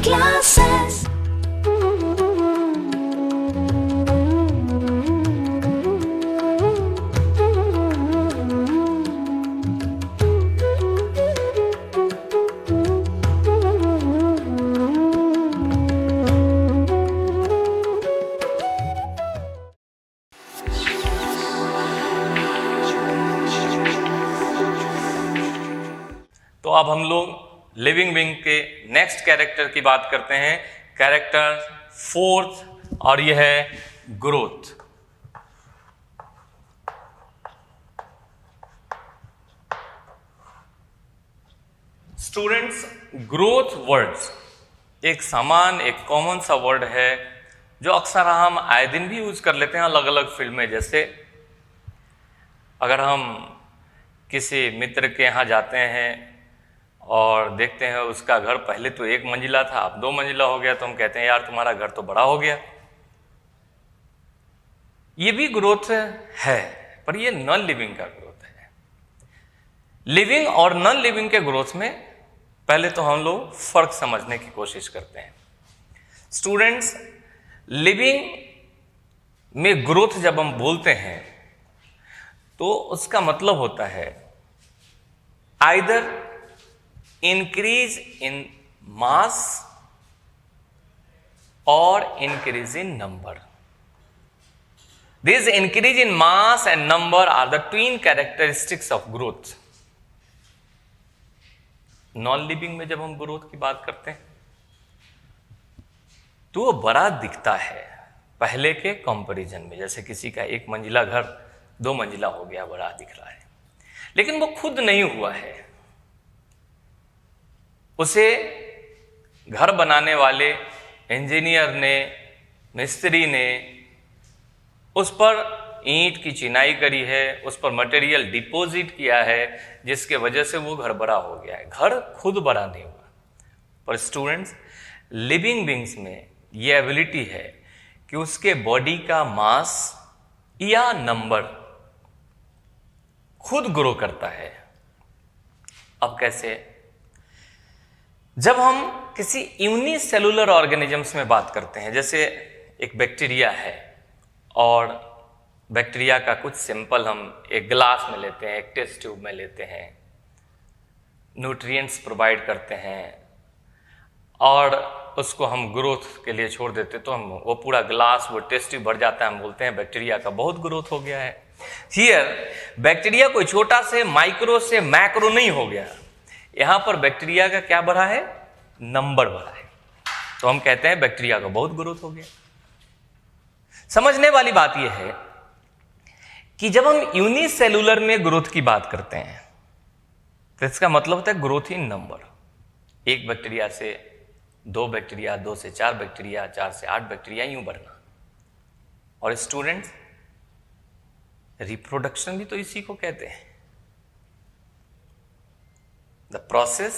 classes. तो अब हम लोग लिविंग बीइंग के नेक्स्ट कैरेक्टर की बात करते हैं, कैरेक्टर फोर्थ, और यह है ग्रोथ। स्टूडेंट्स, ग्रोथ वर्ड्स एक कॉमन सा वर्ड है जो अक्सर हम आए दिन भी यूज कर लेते हैं अलग अलग फील्ड में। जैसे अगर हम किसी मित्र के यहाँ जाते हैं और देखते हैं उसका घर पहले तो 1 मंजिला था, अब 2 मंजिला हो गया, तो हम कहते हैं यार तुम्हारा घर तो बड़ा हो गया। ये भी ग्रोथ है, पर ये नॉन लिविंग का ग्रोथ है। लिविंग और नॉन लिविंग के ग्रोथ में पहले तो हम लोग फर्क समझने की कोशिश करते हैं। स्टूडेंट्स, लिविंग में ग्रोथ जब हम बोलते हैं तो उसका मतलब होता है either increase in mass or increase in number. This increase in mass and number are the twin characteristics of growth. Non living में जब हम ग्रोथ की बात करते हैं तो वो बड़ा दिखता है पहले के कंपैरिजन में। जैसे किसी का 1 मंजिला घर 2 मंजिला हो गया, बड़ा दिख रहा है, लेकिन वो खुद नहीं हुआ है। उसे घर बनाने वाले इंजीनियर ने, मिस्त्री ने उस पर ईंट की चिनाई करी है, उस पर मटेरियल डिपॉजिट किया है, जिसके वजह से वो घर बड़ा हो गया है। घर खुद बड़ा नहीं हुआ। पर स्टूडेंट्स, लिविंग बीइंग्स में ये एबिलिटी है कि उसके बॉडी का मास या नंबर खुद ग्रो करता है। अब कैसे? जब हम किसी यूनिसेलुलर ऑर्गेनिजम्स में बात करते हैं, जैसे एक बैक्टीरिया है और बैक्टीरिया का कुछ सैंपल हम एक ग्लास में लेते हैं, एक टेस्ट ट्यूब में लेते हैं, न्यूट्रिएंट्स प्रोवाइड करते हैं और उसको हम ग्रोथ के लिए छोड़ देते, तो हम वो पूरा ग्लास, वो टेस्ट ट्यूब भर जाता है। हम बोलते हैं बैक्टीरिया का बहुत ग्रोथ हो गया है। हियर बैक्टीरिया कोई छोटा से माइक्रो से मैक्रो नहीं हो गया, यहां पर बैक्टीरिया का क्या बढ़ा है? नंबर बढ़ा है। तो हम कहते हैं बैक्टीरिया का बहुत ग्रोथ हो गया। समझने वाली बात यह है कि जब हम यूनिसेलुलर में ग्रोथ की बात करते हैं तो इसका मतलब होता है ग्रोथ इन नंबर। 1 बैक्टीरिया से 2 बैक्टीरिया, 2 से 4 बैक्टीरिया, 4 से 8 बैक्टीरिया, यूं बढ़ना। और स्टूडेंट्स, रिप्रोडक्शन भी तो इसी को कहते हैं, the process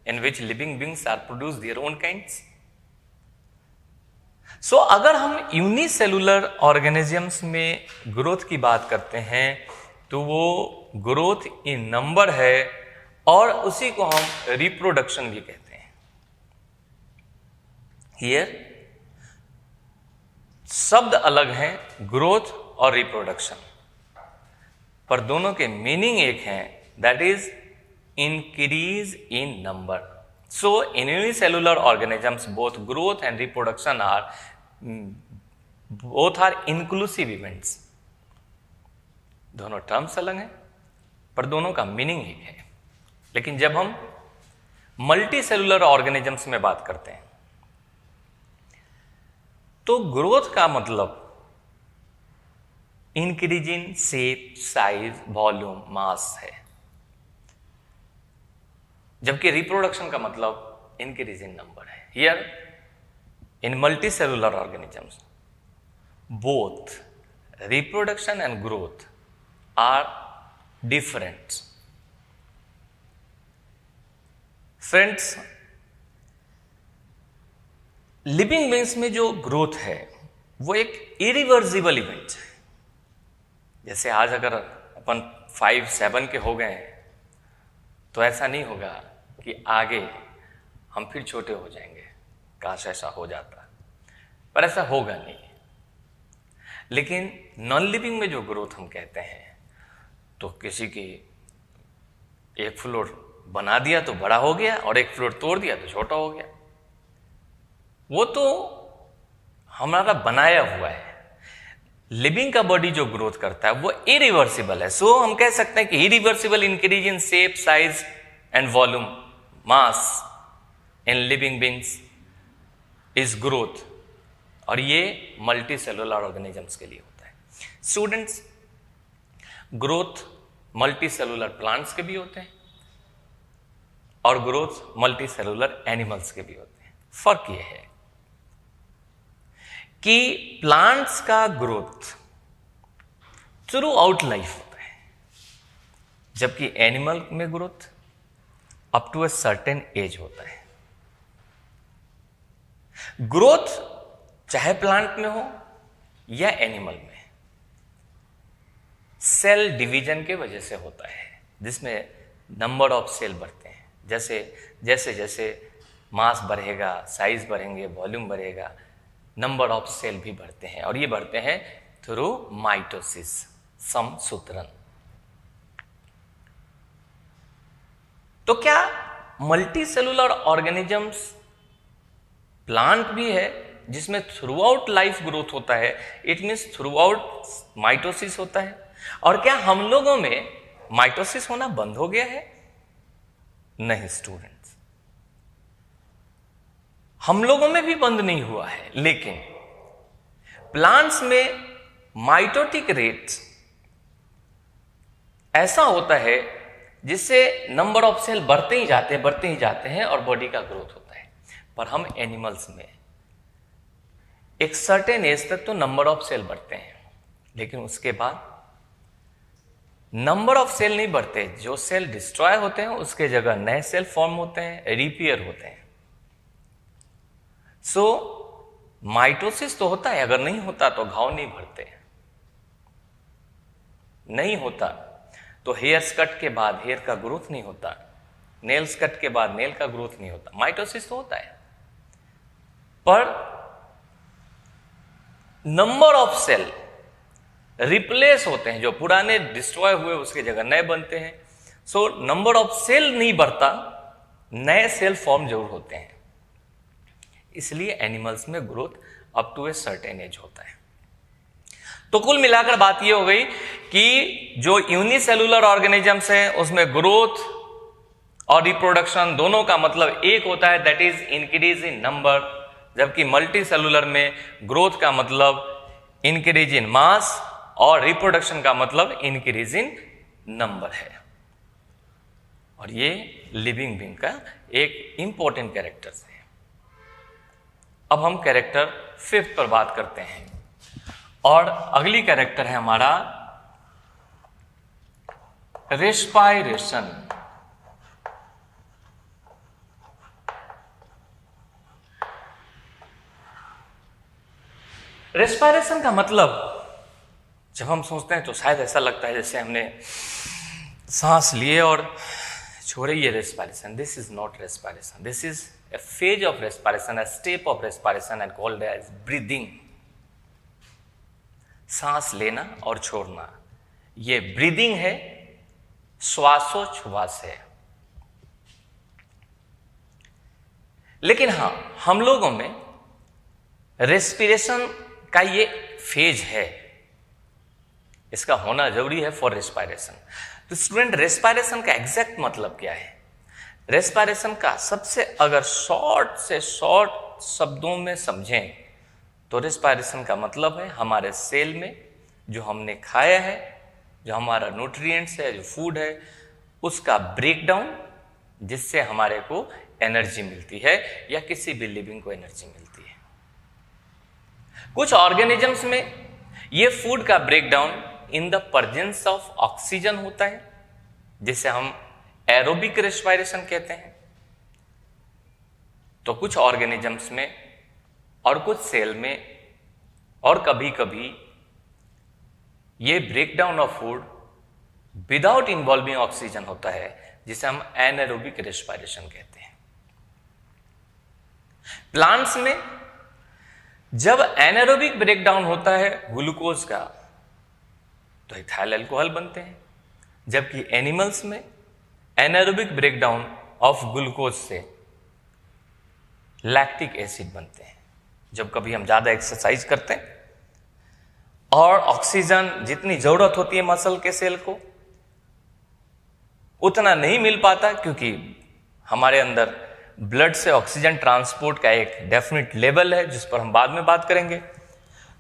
in which living beings are produce their own kinds. So अगर हम यूनिसेलुलर ऑर्गेनिजम्स में ग्रोथ की बात करते हैं तो वो ग्रोथ इन नंबर है और उसी को हम रिप्रोडक्शन भी कहते हैं। हियर शब्द अलग हैं, ग्रोथ और रिप्रोडक्शन, पर दोनों के मीनिंग एक है, that is increase in number. So in unicellular organisms both growth and reproduction are inclusive events. दोनों टर्म्स अलग हैं पर दोनों का मीनिंग एक है। लेकिन जब हम मल्टी सेलुलर ऑर्गेनिजम्स में बात करते हैं तो ग्रोथ का मतलब increase in shape, size, volume, mass है, जबकि रिप्रोडक्शन का मतलब इंक्रीज इन नंबर है। Here in multicellular organisms both reproduction and growth are different. Friends, living beings में जो ग्रोथ है वो एक इरिवर्सिबल इवेंट है। जैसे आज अगर अपन 5-7 के हो गए हैं तो ऐसा नहीं होगा कि आगे हम फिर छोटे हो जाएंगे। काश ऐसा हो जाता, पर ऐसा होगा नहीं। लेकिन नॉन लिविंग में जो ग्रोथ हम कहते हैं, तो किसी की एक फ्लोर बना दिया तो बड़ा हो गया और एक फ्लोर तोड़ दिया तो छोटा हो गया, वो तो हमारा बनाया हुआ है। लिविंग का बॉडी जो ग्रोथ करता है वो इरिवर्सिबल है। सो हम कह सकते हैं कि irreversible increase in shape, size and volume, mass in living beings is growth, और ये मल्टी सेलुलर ऑर्गेनिजम्स के लिए होता है। Students, growth multi cellular plants के भी होते हैं और ग्रोथ मल्टी सेलुलर एनिमल्स के भी होते हैं। फर्क ये है कि प्लांट्स का ग्रोथ थ्रू आउट लाइफ होता है, जबकि एनिमल में growth up to a certain age होता है। ग्रोथ चाहे प्लांट में हो या एनिमल में, सेल डिवीजन के वजह से होता है, जिसमें नंबर ऑफ सेल बढ़ते हैं। जैसे जैसे जैसे मास बढ़ेगा, साइज बढ़ेंगे, वॉल्यूम बढ़ेगा, नंबर ऑफ सेल भी बढ़ते हैं, और ये बढ़ते हैं थ्रू माइटोसिस, समसूत्रण। तो क्या मल्टी सेलुलर ऑर्गेनिजम्स प्लांट भी है जिसमें थ्रू आउट लाइफ ग्रोथ होता है? It means through out mitosis होता है। और क्या हम लोगों में माइटोसिस होना बंद हो गया है? नहीं स्टूडेंट्स, हम लोगों में भी बंद नहीं हुआ है, लेकिन प्लांट्स में माइटोटिक रेट ऐसा होता है जिससे नंबर ऑफ सेल बढ़ते ही जाते हैं और बॉडी का ग्रोथ होता है। पर हम एनिमल्स में एक सर्टेन एज तक तो नंबर ऑफ सेल बढ़ते हैं, लेकिन उसके बाद नंबर ऑफ सेल नहीं बढ़ते। जो सेल डिस्ट्रॉय होते हैं उसके जगह नए सेल फॉर्म होते हैं, रिपेयर होते हैं। सो माइटोसिस तो होता है, अगर नहीं होता तो घाव नहीं भरते, नहीं होता तो हेयर्स कट के बाद हेयर का ग्रोथ नहीं होता, नेल्स कट के बाद नेल का ग्रोथ नहीं होता। माइटोसिस तो होता है, पर नंबर ऑफ सेल रिप्लेस होते हैं, जो पुराने डिस्ट्रॉय हुए उसके जगह नए बनते हैं। सो नंबर ऑफ सेल नहीं बढ़ता, नए सेल फॉर्म जरूर होते हैं। इसलिए एनिमल्स में growth up to a certain age होता है। तो कुल मिलाकर बात यह हो गई कि जो यूनिसेलुलर ऑर्गेनिजम्स हैं उसमें ग्रोथ और रिप्रोडक्शन दोनों का मतलब एक होता है, that is increase in number, जबकि मल्टी सेलुलर में ग्रोथ का मतलब इंक्रीज इन मास और रिप्रोडक्शन का मतलब इंक्रीज इन नंबर है। और ये लिविंग बीइंग का एक इंपॉर्टेंट कैरेक्टर है। अब हम कैरेक्टर 5 पर बात करते हैं, और अगली कैरेक्टर है हमारा रेस्पायरेशन। रेस्पायरेशन का मतलब जब हम सोचते हैं तो शायद ऐसा लगता है जैसे हमने सांस लिए और छोड़े, ये respiration. This is not respiration, this is a phase of respiration, a step of respiration and called as breathing। सांस लेना और छोड़ना, ये ब्रीदिंग है, श्वासोच्छ्वास है। लेकिन हां, हम लोगों में रेस्पिरेशन का ये फेज है, इसका होना जरूरी है फॉर रेस्पायरेशन। तो स्टूडेंट, रेस्पायरेशन का एग्जैक्ट मतलब क्या है? रेस्पायरेशन का सबसे अगर शॉर्ट से शॉर्ट शब्दों में समझें तो रेस्पायरेशन का मतलब है हमारे सेल में जो हमने खाया है, जो हमारा न्यूट्रिएंट्स है, जो फूड है, उसका ब्रेकडाउन, जिससे हमारे को एनर्जी मिलती है या किसी भी लिविंग को एनर्जी मिलती है। कुछ ऑर्गेनिजम्स में ये फूड का breakdown in the presence of oxygen होता है, जिसे हम एरोबिक रेस्पायरेशन कहते हैं। तो कुछ ऑर्गेनिजम्स में और कुछ सेल में और कभी कभी ये breakdown of food without involving oxygen होता है, जिसे हम एनारोबिक रेस्पायरेशन कहते हैं। प्लांट्स में जब एनारोबिक ब्रेकडाउन होता है ग्लूकोज का तो इथाइल अल्कोहल बनते हैं, जबकि एनिमल्स में एनारोबिक ब्रेकडाउन ऑफ ग्लूकोज से लैक्टिक एसिड बनते हैं। जब कभी हम ज़्यादा एक्सरसाइज करते हैं और ऑक्सीजन जितनी ज़रूरत होती है मसल के सेल को उतना नहीं मिल पाता, क्योंकि हमारे अंदर ब्लड से ऑक्सीजन ट्रांसपोर्ट का एक डेफिनेट लेवल है जिस पर हम बाद में बात करेंगे।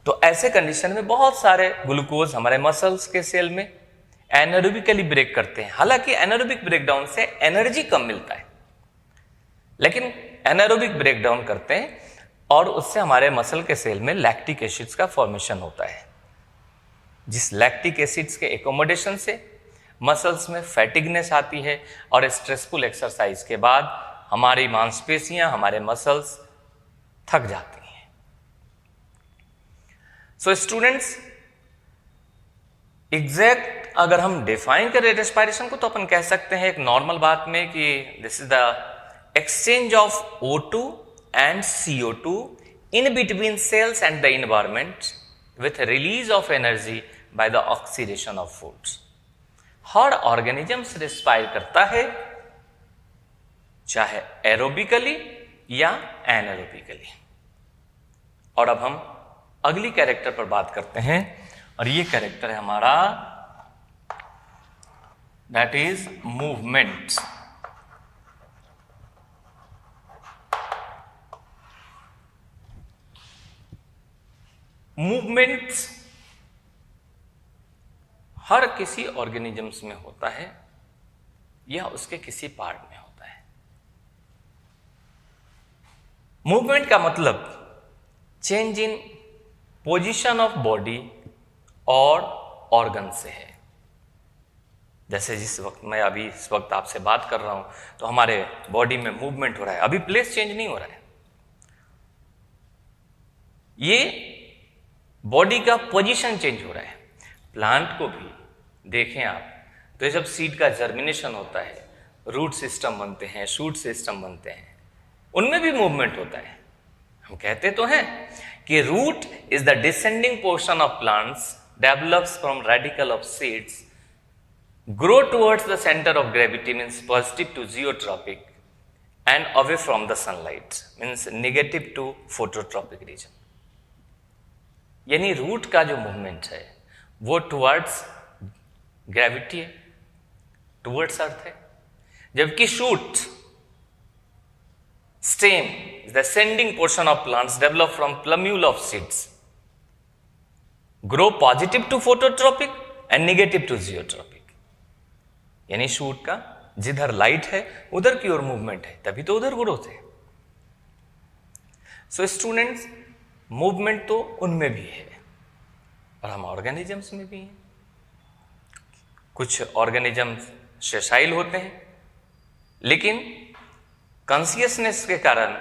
तो ऐसे कंडीशन में बहुत सारे ग्लूकोज हमारे मसल्स के सेल में एनारोबिकली ब्रेक करते हैं। हालांकि एनारोबिक ब्रेकडाउन से एनर्जी कम मिलता है, लेकिन एनारोबिक ब्रेकडाउन करते हैं और उससे हमारे मसल के सेल में लैक्टिक एसिड्स का फॉर्मेशन होता है, जिस लैक्टिक एसिड्स के एकोमोडेशन से मसल्स में फैटिगनेस आती है और स्ट्रेसफुल एक्सरसाइज के बाद हमारी मांसपेशियां, हमारे मसल्स थक जाती हैं। सो स्टूडेंट्स, एग्जैक्ट अगर हम डिफाइन करें रेस्पिरेशन को तो अपन कह सकते हैं एक नॉर्मल बात में कि this is the exchange of O2 and CO2 in between cells and the environment with release of energy by the oxidation of foods. हर ऑर्गेनिजम्स रेस्पायर करता है, चाहे एरोबिकली या एनारोबिकली। और अब हम अगली कैरेक्टर पर बात करते हैं, और ये कैरेक्टर है हमारा, दैट इज मूवमेंट। मूवमेंट हर किसी ऑर्गेनिजम्स में होता है या उसके किसी पार्ट में होता है। मूवमेंट का मतलब change in position of body और ऑर्गन से है। जैसे जिस वक्त मैं अभी इस वक्त आपसे बात कर रहा हूं तो हमारे बॉडी में मूवमेंट हो रहा है, अभी प्लेस चेंज नहीं हो रहा है, ये बॉडी का पोजीशन चेंज हो रहा है। प्लांट को भी देखें आप तो जब सीड का जर्मिनेशन होता है, रूट सिस्टम बनते हैं, शूट सिस्टम बनते हैं, उनमें भी मूवमेंट होता है। हम कहते तो हैं कि root is the descending portion of plants develops from radical of seeds grow towards the center of gravity, means positive to geotropic, and away from the sunlight, means negative to phototropic region। यानी root का जो movement है वो towards gravity है, towards earth है, जबकि shoot stem the sending portion of plants develop from plumule of seeds grow positive to phototropic and negative to geotropic. यानी shoot का जिधर लाइट है उधर की ओर मूवमेंट है, तभी तो उधर ग्रोथ है। सो स्टूडेंट्स, मूवमेंट तो उनमें भी है और हम ऑर्गेनिजम्स में भी हैं। कुछ ऑर्गेनिजम्स सेसाइल होते हैं, लेकिन कॉन्शियसनेस के कारण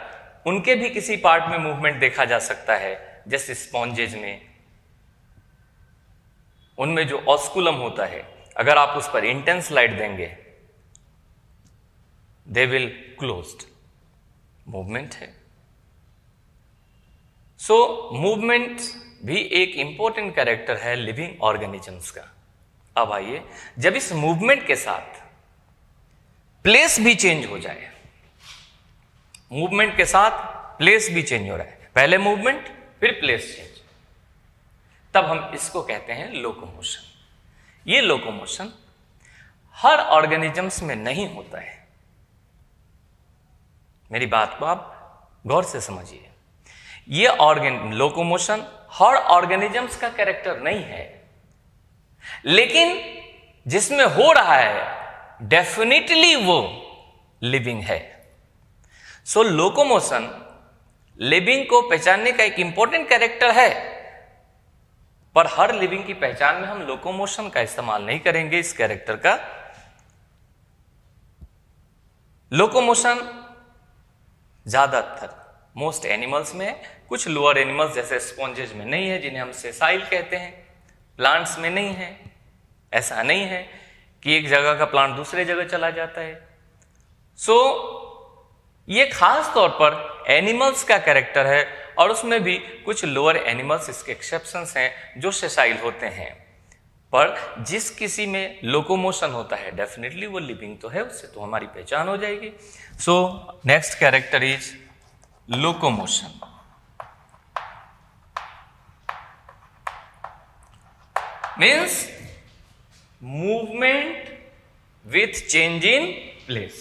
उनके भी किसी पार्ट में मूवमेंट देखा जा सकता है। जैसे स्पॉन्जेज में, उनमें जो ऑस्कुलम होता है, अगर आप उस पर इंटेंस लाइट देंगे दे विल क्लोज्ड, मूवमेंट है। सो मूवमेंट भी एक इंपॉर्टेंट कैरेक्टर है लिविंग ऑर्गेनिजम्स का। अब आइए, जब इस मूवमेंट के साथ प्लेस भी चेंज हो जाए, मूवमेंट के साथ प्लेस भी चेंज हो रहा है, पहले मूवमेंट फिर प्लेस चेंज, तब हम इसको कहते हैं लोकोमोशन। ये लोकोमोशन हर ऑर्गेनिजम्स में नहीं होता है। मेरी बात को आप गौर से समझिए, ये लोकोमोशन हर ऑर्गेनिजम्स का कैरेक्टर नहीं है, लेकिन जिसमें हो रहा है डेफिनेटली वो लिविंग है। सो लोकोमोशन लिविंग को पहचानने का एक इंपॉर्टेंट कैरेक्टर है, पर हर लिविंग की पहचान में हम लोकोमोशन का इस्तेमाल नहीं करेंगे इस कैरेक्टर का। लोकोमोशन ज्यादातर मोस्ट एनिमल्स में है, कुछ लोअर एनिमल्स जैसे स्पॉन्जेज में नहीं है, जिन्हें हम सेसाइल कहते हैं। प्लांट्स में नहीं है, ऐसा नहीं है कि एक जगह का प्लांट दूसरे जगह चला जाता है। सो ये खास तौर पर एनिमल्स का कैरेक्टर है, और उसमें भी कुछ लोअर एनिमल्स इसके एक्सेप्शंस हैं जो सेसाइल होते हैं। पर जिस किसी में लोकोमोशन होता है डेफिनेटली वो लिविंग तो है, उससे तो हमारी पहचान हो जाएगी। So next character is locomotion. Means movement with change in place.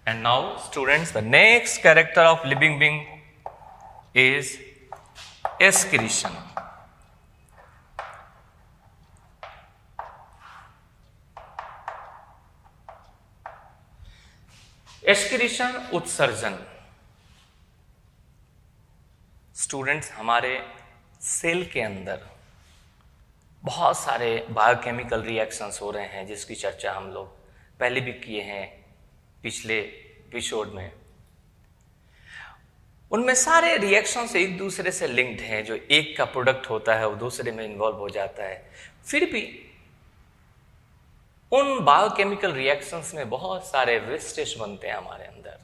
And now students, the next character of living being is excretion. excretion उत्सर्जन। स्टूडेंट्स, हमारे सेल के अंदर बहुत सारे बायोकेमिकल रिएक्शंस हो रहे हैं जिसकी चर्चा हम लोग पहले भी किए हैं पिछले एपिसोड में। उनमें सारे रिएक्शंस एक दूसरे से लिंक्ड हैं, जो एक का प्रोडक्ट होता है वो दूसरे में इन्वॉल्व हो जाता है। फिर भी उन बायोकेमिकल रिएक्शंस में बहुत सारे वेस्टेज बनते हैं हमारे अंदर,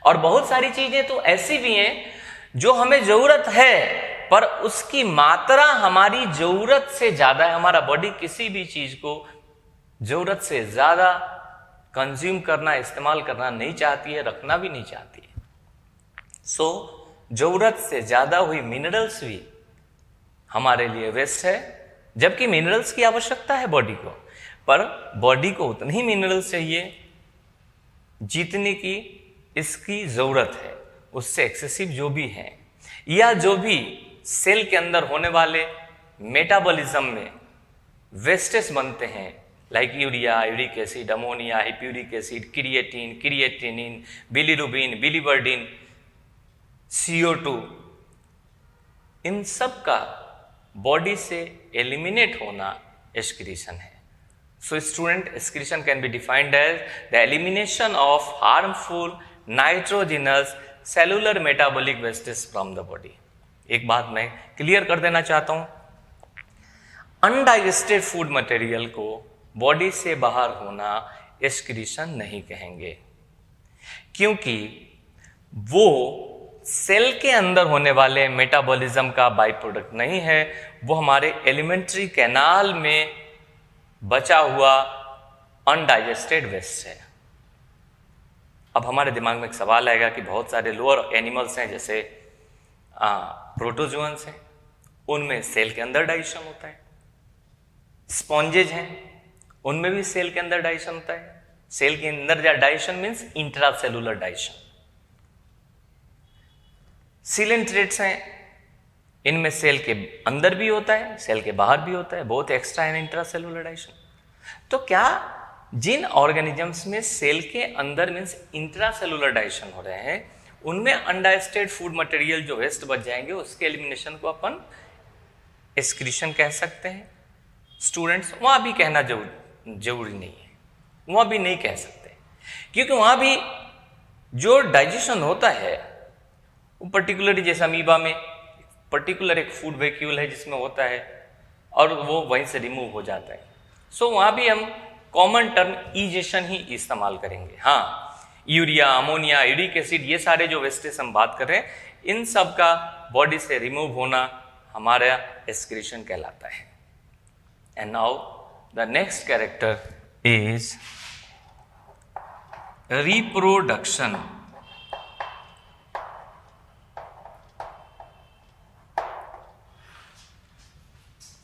और बहुत सारी चीजें तो ऐसी भी हैं जो हमें जरूरत है पर उसकी मात्रा हमारी जरूरत से ज्यादा है। हमारा बॉडी किसी भी चीज को जरूरत से ज्यादा कंज्यूम करना, इस्तेमाल करना नहीं चाहती है, रखना भी नहीं चाहती है। सो जरूरत से ज्यादा हुई मिनरल्स भी हमारे लिए वेस्ट है, जबकि मिनरल्स की आवश्यकता है बॉडी को, पर बॉडी को उतनी ही मिनरल्स चाहिए जितनी की इसकी जरूरत है। उससे एक्सेसिव जो भी है या जो भी सेल के अंदर होने वाले मेटाबॉलिज्म में वेस्टेज बनते हैं, like urea, uric acid, ammonia, hippuric acid, creatinine, bilirubin, biliverdin, CO2, इन सब का बॉडी से एलिमिनेट होना एक्सक्रीशन है। So student, excretion can be defined as the elimination of harmful nitrogenous cellular metabolic wastage from the body. एक बात मैं clear कर देना चाहता हूं, अनडाइजेस्टेड फूड मटेरियल को बॉडी से बाहर होना एक्सक्रीशन नहीं कहेंगे, क्योंकि वो सेल के अंदर होने वाले मेटाबॉलिज्म का बाई प्रोडक्ट नहीं है, वो हमारे एलिमेंट्री कैनाल में बचा हुआ अनडाइजेस्टेड वेस्ट है। अब हमारे दिमाग में एक सवाल आएगा कि बहुत सारे लोअर एनिमल्स हैं जैसे प्रोटोजोअन्स हैं, उनमें सेल के अंदर डाइजेशन होता है। स्पॉन्जेज हैं, उनमें भी सेल के अंदर डाइजेशन होता है। सेल के अंदर digestion means intracellular digestion. Coelenterates हैं, इनमें सेल के अंदर भी होता है, सेल के बाहर भी होता है, both extra and intracellular digestion. तो क्या जिन ऑर्गेनिजम्स में सेल के अंदर मीन्स इंट्रासेलुलर डाइजेशन हो रहे हैं, उनमें अनडाइजेस्टेड फूड मटेरियल जो वेस्ट बच जाएंगे उसके एलिमिनेशन को अपन एक्सक्रीशन कह सकते हैं। स्टूडेंट्स, वहां भी कहना जरूरी नहीं है, वहां भी नहीं कह सकते, क्योंकि वहां भी जो डाइजेशन होता है वो पर्टिकुलरली जैसे अमीबा में पर्टिकुलर एक फूड वैक्यूल है जिसमें होता है और वो वहीं से रिमूव हो जाता है। सो वहां भी हम कॉमन टर्म इजेशन ही इस्तेमाल करेंगे। हाँ, यूरिया, अमोनिया, यूरिक एसिड, ये सारे जो वेस्टेज हम बात कर रहे हैं, इन सब का बॉडी से रिमूव होना हमारा एक्सक्रीशन कहलाता है। And now the next character is reproduction.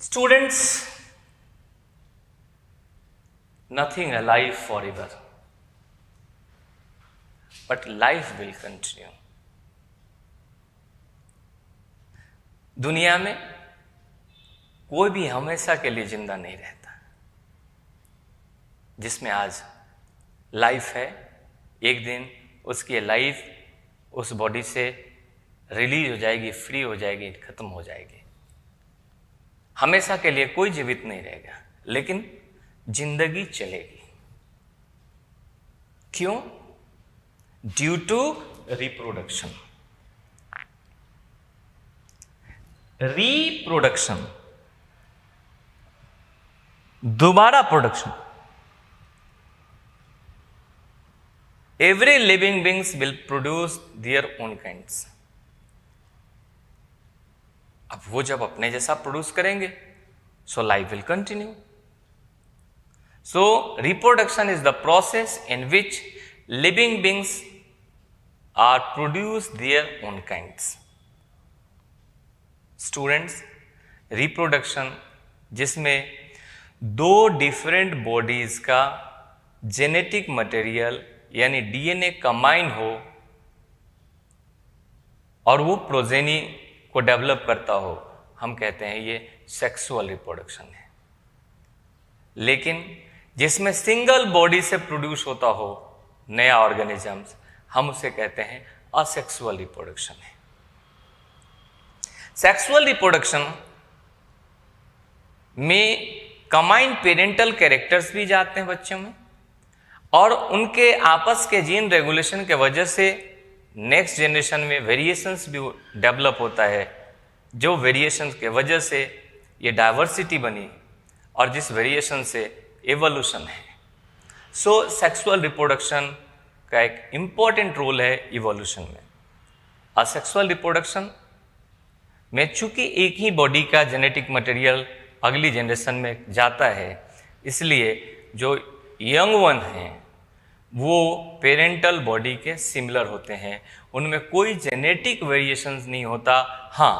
Students, nothing alive forever, but life will continue. दुनिया में कोई भी हमेशा के लिए जिंदा नहीं रहता। जिसमें आज लाइफ है, एक दिन उसकी लाइफ उस बॉडी से रिलीज हो जाएगी, फ्री हो जाएगी, खत्म हो जाएगी। हमेशा के लिए कोई जीवित नहीं रहेगा, लेकिन जिंदगी चलेगी। क्यों? Due to reproduction. रिप्रोडक्शन, दोबारा production. every living beings will produce their own kinds. अब वो जब अपने जैसा प्रोड्यूस करेंगे, so life will continue. So reproduction is the process in which living beings are produce their own kinds. Students, reproduction जिसमें दो different bodies का genetic material यानी डीएनए कंबाइन हो और वो प्रोजेनी को डेवलप करता हो, हम कहते हैं ये सेक्सुअल रिप्रोडक्शन है। लेकिन जिसमें सिंगल बॉडी से प्रोड्यूस होता हो नया ऑर्गेनिजम्स, हम उसे कहते हैं असेक्सुअल रिप्रोडक्शन है। सेक्सुअल रिप्रोडक्शन में कंबाइंड पेरेंटल कैरेक्टर्स भी जाते हैं बच्चों में, और उनके आपस के जीन रेगुलेशन के वजह से नेक्स्ट जनरेशन में वेरिएशंस भी डेवलप होता है, जो वेरिएशंस के वजह से ये डाइवर्सिटी बनी और जिस वेरिएशन से एवोल्यूशन है। सो सेक्सुअल रिप्रोडक्शन का एक इम्पॉर्टेंट रोल है इवोल्यूशन में। असेक्सुअल रिप्रोडक्शन में चूंकि एक ही बॉडी का जेनेटिक मटेरियल अगली जनरेशन में जाता है, इसलिए जो यंग वन हैं वो पेरेंटल बॉडी के सिमिलर होते हैं, उनमें कोई जेनेटिक वेरिएशंस नहीं होता। हाँ,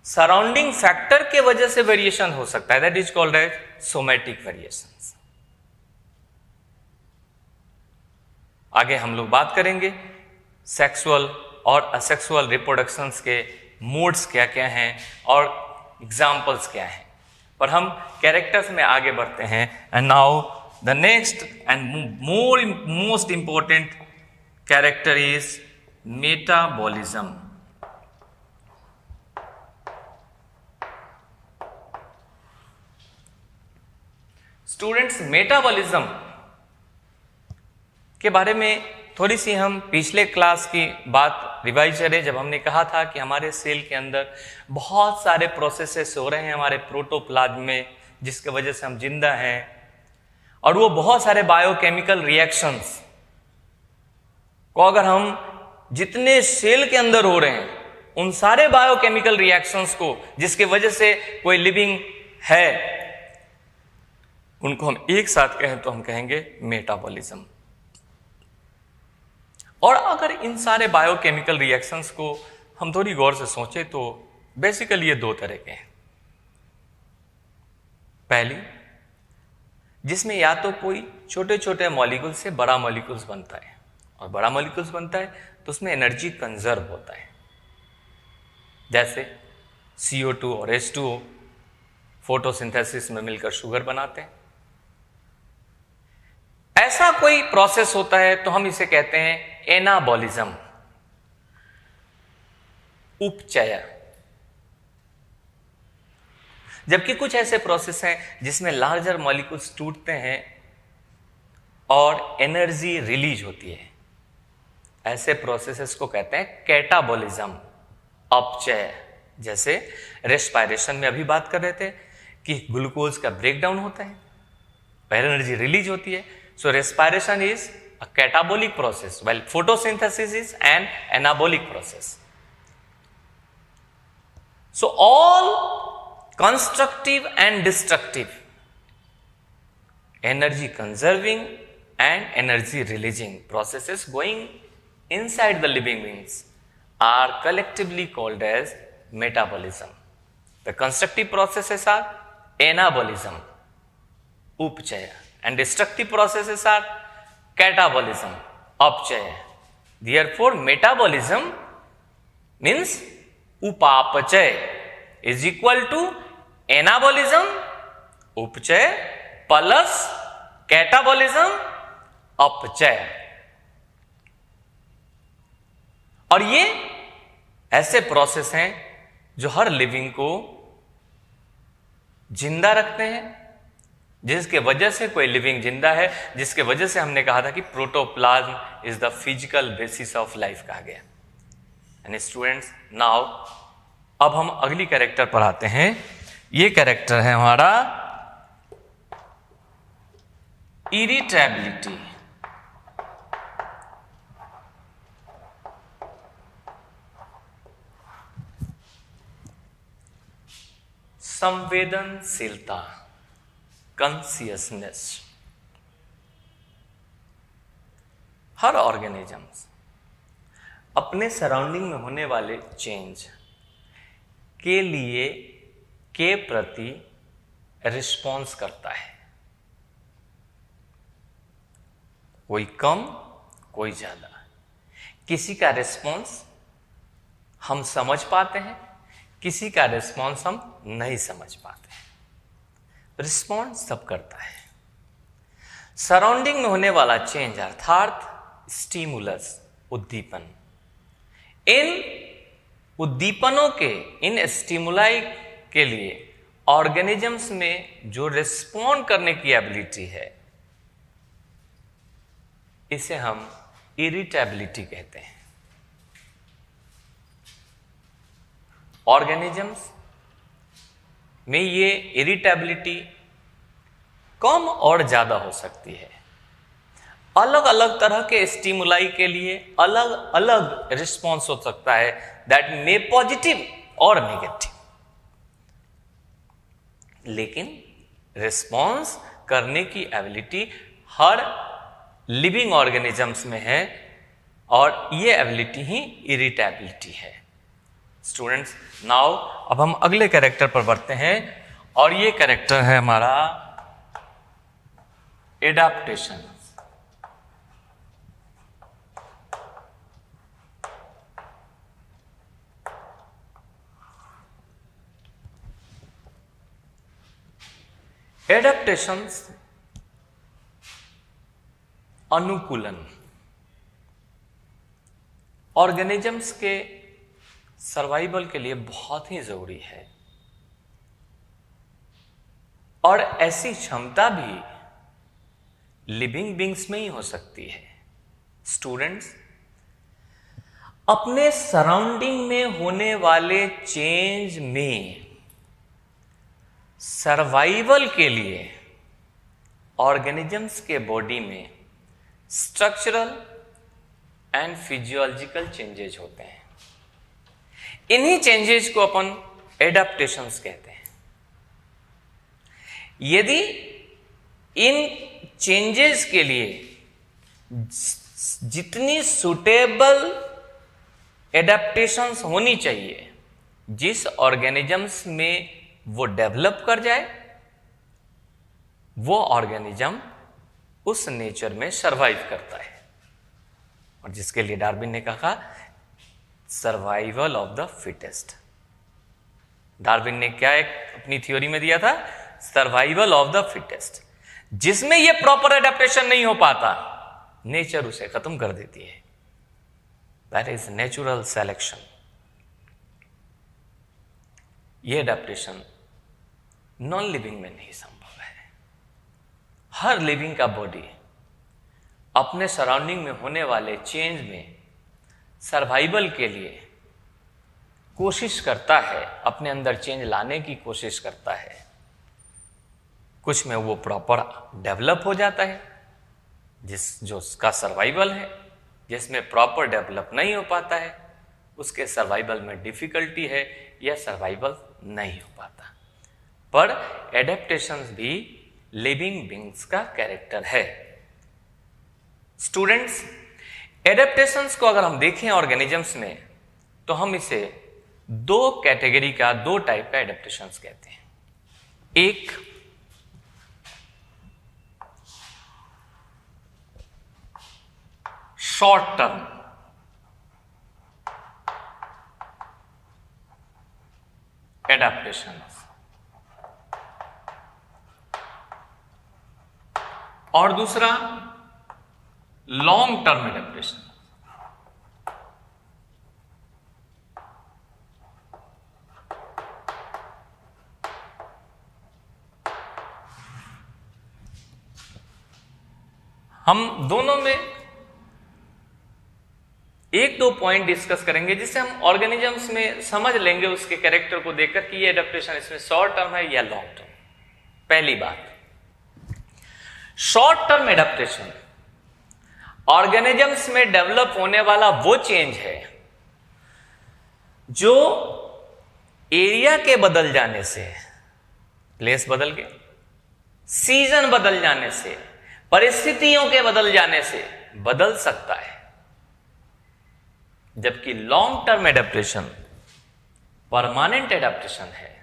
सराउंडिंग फैक्टर के वजह से वेरिएशन हो सकता है, that is called as somatic variations. आगे हम लोग बात करेंगे सेक्सुअल और असेक्सुअल रिप्रोडक्शंस के मोड्स क्या क्या हैं और एग्जाम्पल्स क्या हैं, पर हम कैरेक्टर्स में आगे बढ़ते हैं। And now the next and most important character is metabolism. Students, metabolism के बारे में थोड़ी सी हम पिछले क्लास की बात रिवाइज करें, जब हमने कहा था कि हमारे सेल के अंदर बहुत सारे प्रोसेसेस हो रहे हैं हमारे प्रोटोप्लाज्म में, जिसके वजह से हम जिंदा हैं, और वो बहुत सारे बायोकेमिकल रिएक्शंस को अगर हम जितने सेल के अंदर हो रहे हैं उन सारे बायोकेमिकल रिएक्शंस को जिसके वजह से कोई लिविंग है, उनको हम एक साथ कहें तो हम कहेंगे मेटाबॉलिज्म। और अगर इन सारे बायोकेमिकल रिएक्शंस को हम थोड़ी गौर से सोचें तो बेसिकली ये दो तरह के हैं। पहली, जिसमें या तो कोई छोटे छोटे मॉलिक्यूल से बड़ा मॉलिक्यूल्स बनता है, और बड़ा मॉलिक्यूल्स बनता है तो उसमें एनर्जी कंजर्व होता है, जैसे CO2 और H2O फोटोसिंथेसिस में मिलकर शुगर बनाते हैं। ऐसा कोई प्रोसेस होता है तो हम इसे कहते हैं एनाबॉलिज्म, उपचय। जबकि कुछ ऐसे प्रोसेस हैं जिसमें लार्जर मॉलिक्यूल्स टूटते हैं और एनर्जी रिलीज होती है, ऐसे प्रोसेसेस को कहते हैं कैटाबॉलिज्म, अपचय। जैसे रेस्पायरेशन में अभी बात कर रहे थे कि ग्लूकोज का ब्रेकडाउन होता है, फिर एनर्जी रिलीज होती है। So respiration is a catabolic process while photosynthesis is an anabolic process. So all constructive and destructive, energy conserving and energy releasing processes going inside the living beings are collectively called as metabolism. The constructive processes are anabolism, upchaya, and destructive processes are catabolism, upchaya. Therefore, metabolism means upapachaya is equal to anabolism, upchaya, plus catabolism, अपचय। और ये ऐसे process हैं जो हर living को जिंदा रखते हैं, जिसके वजह से कोई लिविंग जिंदा है, जिसके वजह से हमने कहा था कि protoplasm is the physical basis of life कहा गया। एंड स्टूडेंट्स, नाउ अब हम अगली कैरेक्टर पर आते हैं। ये कैरेक्टर है हमारा इरिटेबिलिटी। संवेदनशीलता, कॉन्शियसनेस। हर ऑर्गेनिजम्स अपने सराउंडिंग में होने वाले चेंज के प्रति रिस्पॉन्स करता है, कोई कम कोई ज्यादा। किसी का रिस्पॉन्स हम समझ पाते हैं, किसी का रिस्पॉन्स हम नहीं समझ पाते हैं। रिस्पॉन्स सब करता है। सराउंडिंग में होने वाला चेंज अर्थात स्टिमुलस, उद्दीपन, इन उद्दीपनों के, इन स्टिमुलाई के लिए ऑर्गेनिजम्स में जो रिस्पॉन्ड करने की एबिलिटी है, इसे हम इरिटेबिलिटी कहते हैं। ऑर्गेनिजम्स में ये इरिटेबिलिटी कम और ज्यादा हो सकती है। अलग अलग तरह के स्टिमुलाई के लिए अलग अलग रिस्पॉन्स हो सकता है, दैट मे पॉजिटिव और नेगेटिव, लेकिन रिस्पॉन्स करने की एबिलिटी हर लिविंग ऑर्गेनिजम्स में है, और ये एबिलिटी ही इरिटेबिलिटी है। स्टूडेंट्स, नाउ अब हम अगले कैरेक्टर पर बढ़ते हैं, और ये कैरेक्टर है हमारा एडाप्टेशन। एडाप्टेशंस अनुकूलन ऑर्गेनिजम्स के सर्वाइवल के लिए बहुत ही जरूरी है, और ऐसी क्षमता भी लिविंग बींग्स में ही हो सकती है। स्टूडेंट्स, अपने सराउंडिंग में होने वाले चेंज में सर्वाइवल के लिए ऑर्गेनिजम्स के बॉडी में स्ट्रक्चरल एंड फिजियोलॉजिकल चेंजेस होते हैं। इन्हीं चेंजेस को अपन एडाप्टेशंस कहते हैं। यदि इन चेंजेस के लिए जितनी सुटेबल एडाप्टेशंस होनी चाहिए, जिस ऑर्गेनिजम्स में वो डेवलप कर जाए, वो ऑर्गेनिज्म उस नेचर में सरवाइव करता है। और जिसके लिए डार्विन ने कहा survival of the fittest. Darwin ने क्या एक अपनी थ्योरी में दिया था, सर्वाइवल ऑफ द फिटेस्ट। जिसमें ये प्रॉपर एडेप्टेशन नहीं हो पाता, नेचर उसे खत्म कर देती है। That is natural selection. ये एडेप्टेशन नॉन लिविंग में नहीं संभव है। हर लिविंग का बॉडी अपने सराउंडिंग में होने वाले चेंज में सर्वाइवल के लिए कोशिश करता है, अपने अंदर चेंज लाने की कोशिश करता है। कुछ में वो प्रॉपर डेवलप हो जाता है, जो उसका सर्वाइवल है। जिसमें प्रॉपर डेवलप नहीं हो पाता है, उसके सर्वाइवल में डिफिकल्टी है या सर्वाइवल नहीं हो पाता। पर एडेप्टेशंस भी लिविंग बींग्स का कैरेक्टर है। स्टूडेंट्स, एडेप्टेशंस को अगर हम देखें ऑर्गेनिजम्स में, तो हम इसे दो कैटेगरी का, दो टाइप का एडेप्टेशंस कहते हैं। एक शॉर्ट टर्म एडेप्टेशन और दूसरा लॉन्ग टर्म एडेप्टेशन। हम दोनों में एक दो पॉइंट डिस्कस करेंगे, जिससे हम ऑर्गेनिजम्स में समझ लेंगे उसके कैरेक्टर को देखकर कि ये एडेप्टेशन इसमें शॉर्ट टर्म है या लॉन्ग टर्म। पहली बात, शॉर्ट टर्म एडेप्टेशन ऑर्गेनिजम्स में डेवलप होने वाला वो चेंज है जो एरिया के बदल जाने से प्लेस बदल गया, सीजन बदल जाने से, परिस्थितियों के बदल जाने से बदल सकता है। जबकि long term adaptation permanent adaptation है,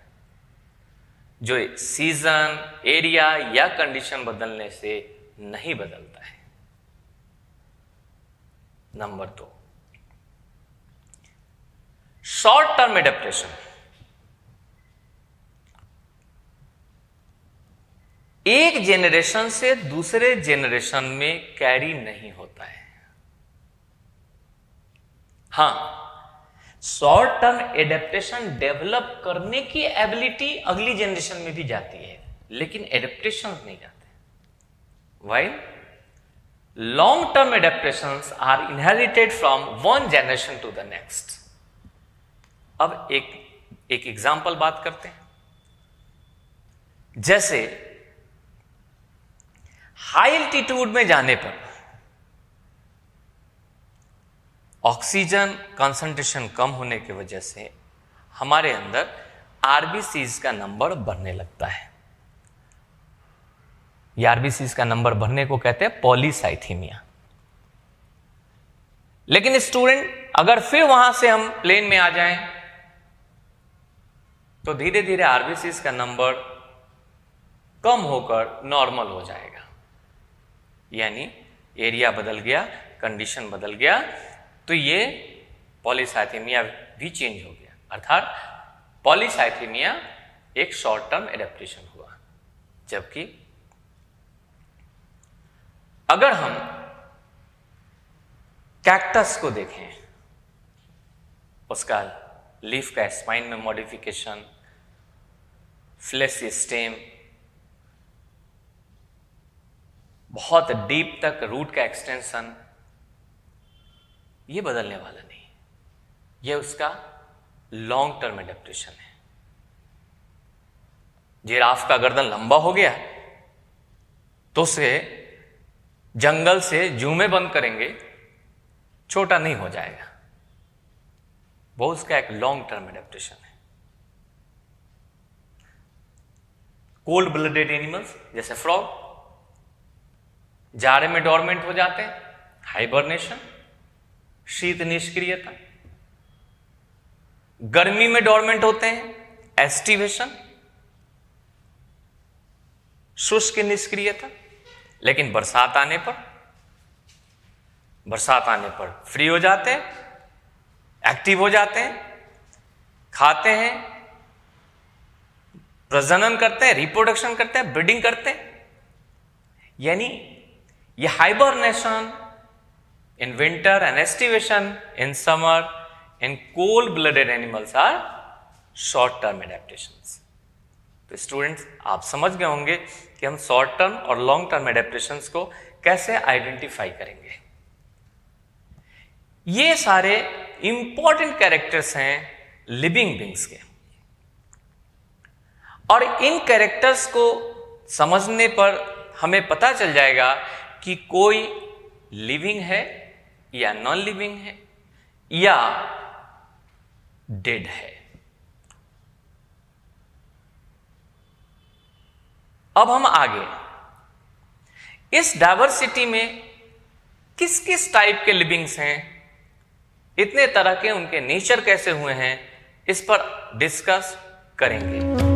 जो सीजन, एरिया या कंडीशन बदलने से नहीं बदलता है। Number 2, short term adaptation. एक जेनरेशन से दूसरे जेनरेशन में कैरी नहीं होता है। हां, शॉर्ट टर्म एडेप्टेशन डेवलप करने की एबिलिटी अगली जनरेशन में भी जाती है, लेकिन एडेप्टेशन नहीं जाते। While long term adaptations are inherited from one generation to the next. अब एक एग्जाम्पल बात करते हैं। जैसे हाई एल्टीट्यूड में जाने पर ऑक्सीजन कंसंट्रेशन कम होने की वजह से हमारे अंदर आरबीसीज का नंबर बढ़ने लगता है। ये आरबीसीज का नंबर बढ़ने को कहते हैं पॉलीसाइथीमिया। लेकिन स्टूडेंट, अगर फिर वहां से हम प्लेन में आ जाएं तो धीरे धीरे आरबीसीज का नंबर कम होकर नॉर्मल हो जाएगा। यानी एरिया बदल गया, कंडीशन बदल गया, तो ये पॉलीसाइथीमिया भी चेंज हो गया। अर्थात पॉलीसाइथीमिया एक शॉर्ट टर्म एडेप्टेशन हुआ। जबकि अगर हम कैक्टस को देखें, उसका लीफ का स्पाइन में मॉडिफिकेशन, फ्लैशी स्टेम, बहुत डीप तक रूट का एक्सटेंशन, ये बदलने वाला नहीं, ये उसका लॉन्ग टर्म एडेप्टेशन है। जिराफ का गर्दन लंबा हो गया तो उसे जंगल से जू में बंद करेंगे, छोटा नहीं हो जाएगा। वो उसका एक लॉन्ग टर्म एडेप्टेशन है। कोल्ड ब्लडेड एनिमल्स जैसे फ्रॉग जाड़े में डोरमेंट हो जाते हैं, हाइबरनेशन, शीत निष्क्रियता। गर्मी में डोरमेंट होते हैं, एस्टिवेशन, शुष्क निष्क्रियता। लेकिन बरसात आने पर फ्री हो जाते हैं, एक्टिव हो जाते हैं, खाते हैं, प्रजनन करते हैं, रिप्रोडक्शन करते हैं, ब्रीडिंग करते हैं। यानी ये hibernation in winter and aestivation in summer in cold blooded animals are short term adaptations. तो स्टूडेंट्स, आप समझ गए होंगे कि हम शॉर्ट टर्म और लॉन्ग टर्म एडेप्टेशंस को कैसे आइडेंटिफाई करेंगे। ये सारे इंपॉर्टेंट कैरेक्टर्स हैं लिविंग बींग्स के, और इन कैरेक्टर्स को समझने पर हमें पता चल जाएगा कि कोई लिविंग है या नॉन लिविंग है या डेड है। अब हम आगे इस डायवर्सिटी में किस किस टाइप के लिविंग्स हैं, इतने तरह के उनके नेचर कैसे हुए हैं, इस पर डिस्कस करेंगे।